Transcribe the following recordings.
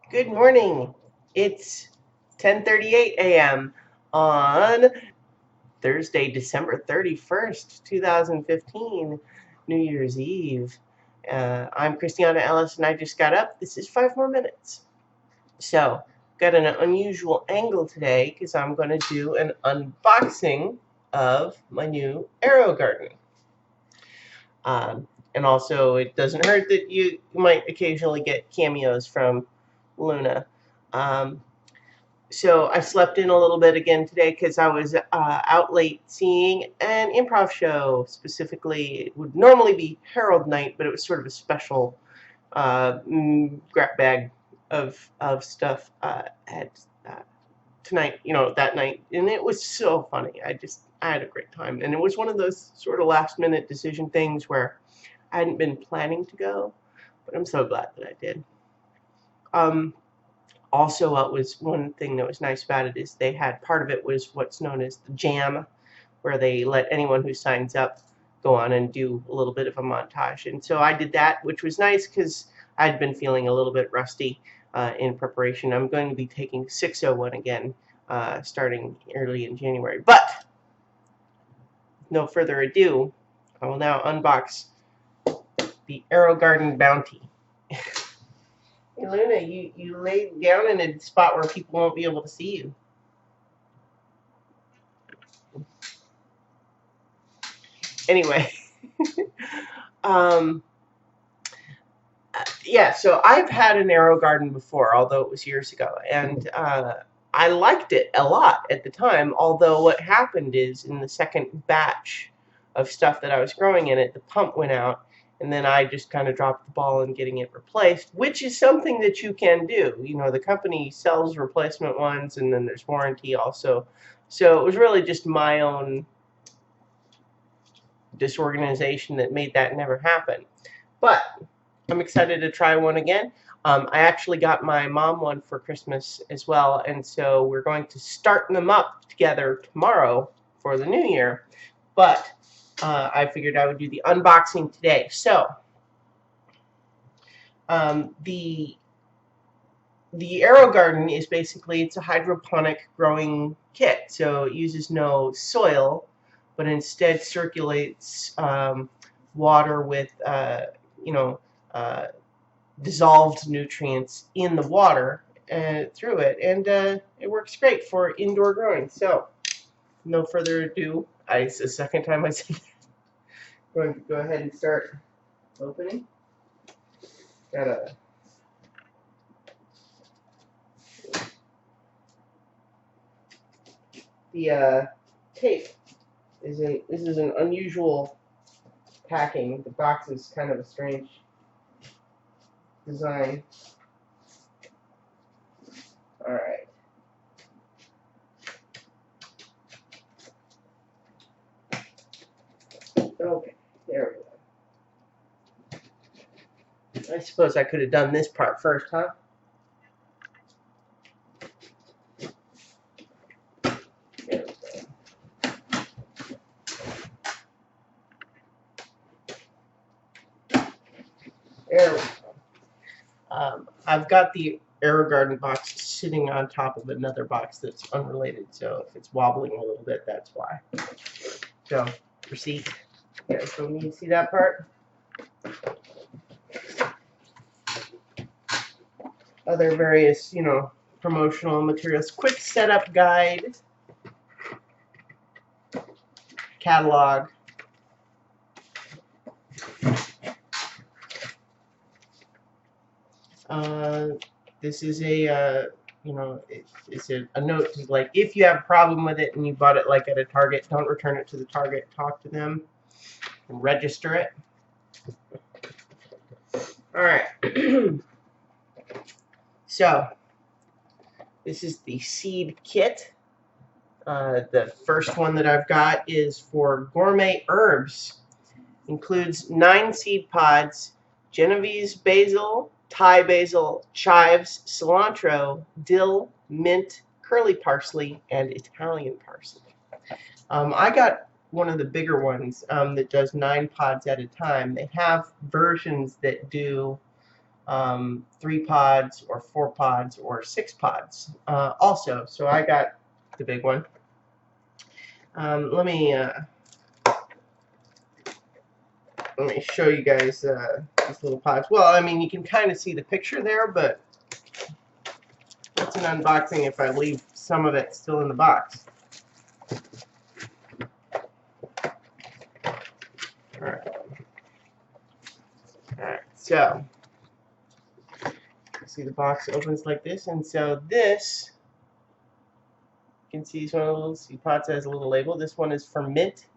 Good morning. It's 10:38 a.m. on Thursday, December 31st, 2015, New Year's Eve. I'm Christiana Ellis, and I just got up. This is 5 more minutes. So, got an unusual angle today because I'm going to do an unboxing of my new Aerogarden. And also, it doesn't hurt that you might occasionally get cameos from Luna. Um, So I slept in a little bit again today because I was out late seeing an improv show. Specifically, it would normally be Herald Night, but it was sort of a special grab bag of stuff at tonight. That night, and it was so funny. I had a great time, and it was one of those sort of last minute decision things where I hadn't been planning to go, but I'm so glad that I did. Um, Also, what was one thing that was nice about it is they had part of it was what's known as the jam, where they let anyone who signs up go on and do a little bit of a montage. And so I did that, which was nice because I'd been feeling a little bit rusty in preparation. I'm going to be taking 601 again starting early in January. But no further ado, I will now unbox the Aerogarden Bounty. Hey, Luna, you laid down in a spot where people won't be able to see you. Anyway, um, yeah, so I've had an Aerogarden before, although it was years ago, and I liked it a lot at the time. Although what happened is in the second batch of stuff that I was growing in it, the pump went out, and then I just kind of dropped the ball in getting it replaced, which is something that you can do. The company sells replacement ones, and then there's warranty also. So it was really just my own disorganization that made that never happen. But I'm excited to try one again. I actually got my mom one for Christmas as well, and so we're going to start them up together tomorrow for the new year. But I figured I would do the unboxing today. So the Aerogarden is basically it's a hydroponic growing kit, so it uses no soil, but instead circulates water with you know. Uh, dissolved nutrients in the water through it, and it works great for indoor growing. So, no further ado, it's the second time I said that. I'm going to go ahead and start opening. Got the tape is in. This is an unusual packing. The box is kind of a strange design. All right. Okay, there we go. I suppose I could have done this part first, huh? There we go. There we go. I've got the Aerogarden box sitting on top of another box that's unrelated, so if it's wobbling a little bit, that's why. So, receipt. You guys don't need to see that part. Other various, promotional materials. Quick setup guide. Catalog. This is a, it's a note to, like, if you have a problem with it and you bought it like at a Target, don't return it to the Target. Talk to them and register it. All right. So, this is the seed kit. The first one that I've got is for gourmet herbs. Includes 9 seed pods, Genovese basil, Thai basil, chives, cilantro, dill, mint, curly parsley, and Italian parsley. I got one of the bigger ones that does 9 pods at a time. They have versions that do 3 pods or 4 pods or 6 pods also. So I got the big one. Let me show you guys these little pods. Well, I mean, you can kind of see the picture there, but it's an unboxing if I leave some of it still in the box. Alright, so see the box opens like this, and so this, you can see each one of the little seed pods has a little label. This one is for mint.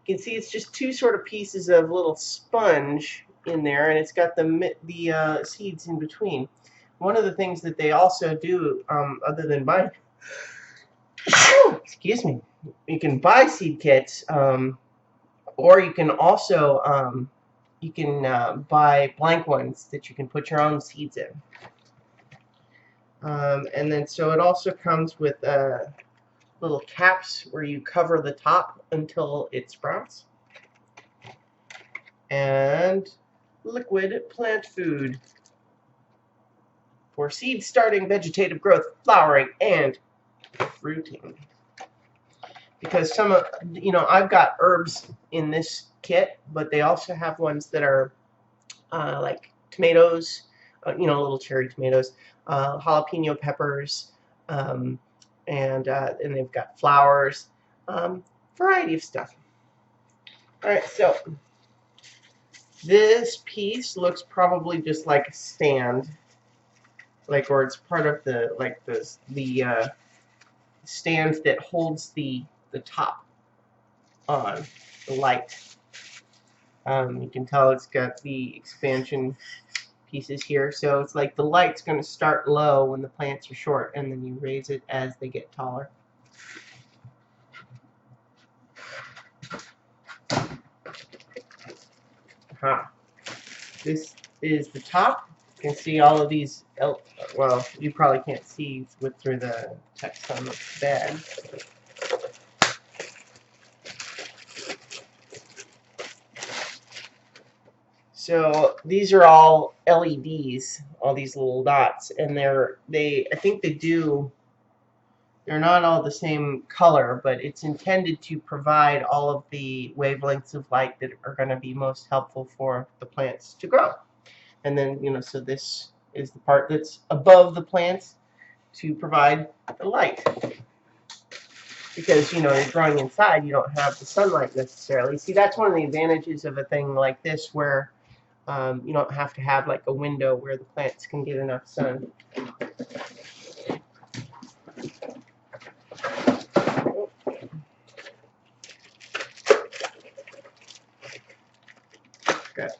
You can see it's just 2 sort of pieces of little sponge in there, and it's got the seeds in between. One of the things that they also do, other than buying, excuse me, you can buy seed kits, or you can also buy blank ones that you can put your own seeds in. And then so it also comes with little caps where you cover the top until it sprouts. And liquid plant food for seed starting, vegetative growth, flowering, and fruiting. Because some of, I've got herbs in this kit, but they also have ones that are like tomatoes, little cherry tomatoes, jalapeno peppers, and they've got flowers, variety of stuff. All right, so this piece looks probably just like a stand, or it's part of the stand that holds the top on the light. You can tell it's got the expansion pieces here, so it's like the light's going to start low when the plants are short, and then you raise it as they get taller. This is the top. You can see all of these. Well, you probably can't see through the text on the bag. So these are all LEDs, all these little dots, and they're not all the same color, but it's intended to provide all of the wavelengths of light that are going to be most helpful for the plants to grow. And then, so this is the part that's above the plants to provide the light. Because, you're growing inside, you don't have the sunlight necessarily. See, that's one of the advantages of a thing like this, where you don't have to have like a window where the plants can get enough sun. Got a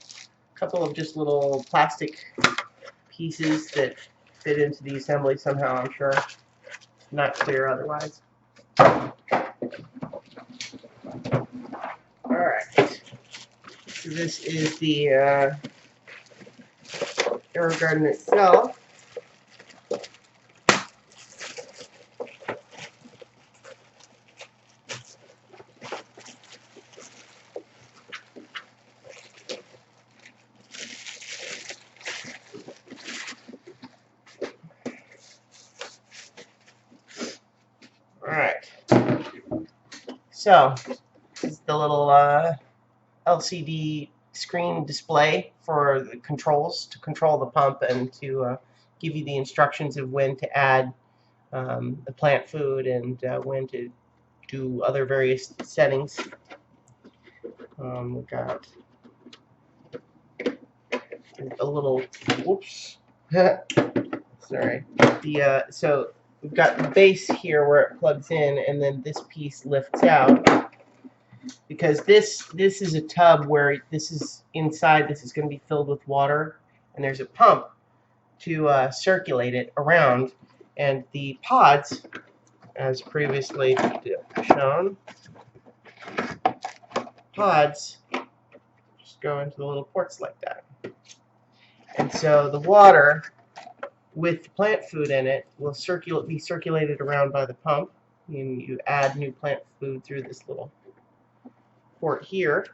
couple of just little plastic pieces that fit into the assembly somehow, I'm sure. Not clear otherwise. Alright. So this is the Aerogarden itself. Alright, so this is the little LCD screen display for the controls, to control the pump and to give you the instructions of when to add the plant food and when to do other various settings. We've got a little, whoops, sorry, so we've got the base here where it plugs in, and then this piece lifts out, because this is a tub where this is inside. This is going to be filled with water, and there's a pump to circulate it around, and the pods, as previously shown, pods just go into the little ports like that. And so the water with the plant food in it will be circulated around by the pump. And you add new plant food through this little port here.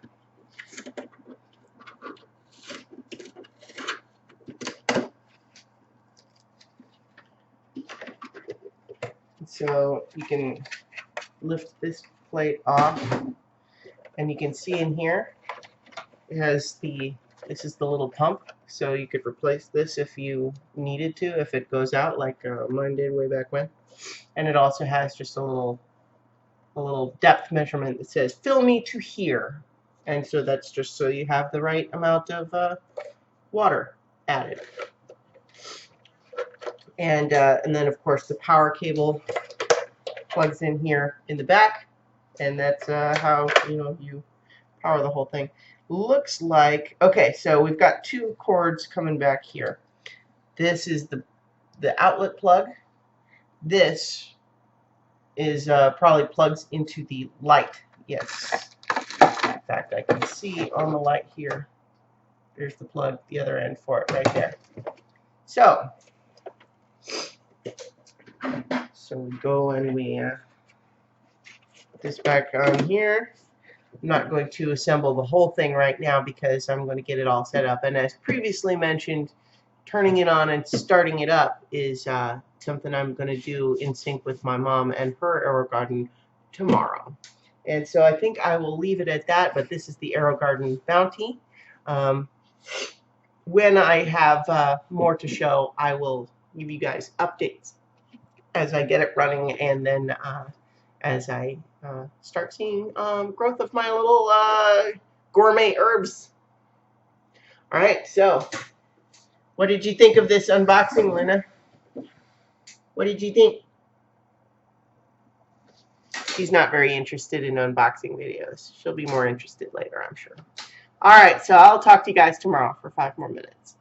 So you can lift this plate off, and you can see in here it has this is the little pump, so you could replace this if you needed to, if it goes out like mine did way back when. And it also has just a little depth measurement that says fill me to here, and so that's just so you have the right amount of water added. And then of course the power cable plugs in here in the back, and that's how you power the whole thing. Looks like, okay, so we've got two cords coming back here. This is the outlet plug. This is probably plugs into the light. Yes. In fact, I can see on the light here. There's the plug, the other end for it right there. So we go and we put this back on here. I'm not going to assemble the whole thing right now because I'm going to get it all set up. And as previously mentioned, turning it on and starting it up is something I'm going to do in sync with my mom and her Aerogarden tomorrow. And so I think I will leave it at that, but this is the Aerogarden Bounty. When I have more to show, I will give you guys updates as I get it running, and then as I start seeing growth of my little gourmet herbs. All right, so what did you think of this unboxing, Luna? What did you think? She's not very interested in unboxing videos. She'll be more interested later, I'm sure. All right, so I'll talk to you guys tomorrow for 5 more minutes.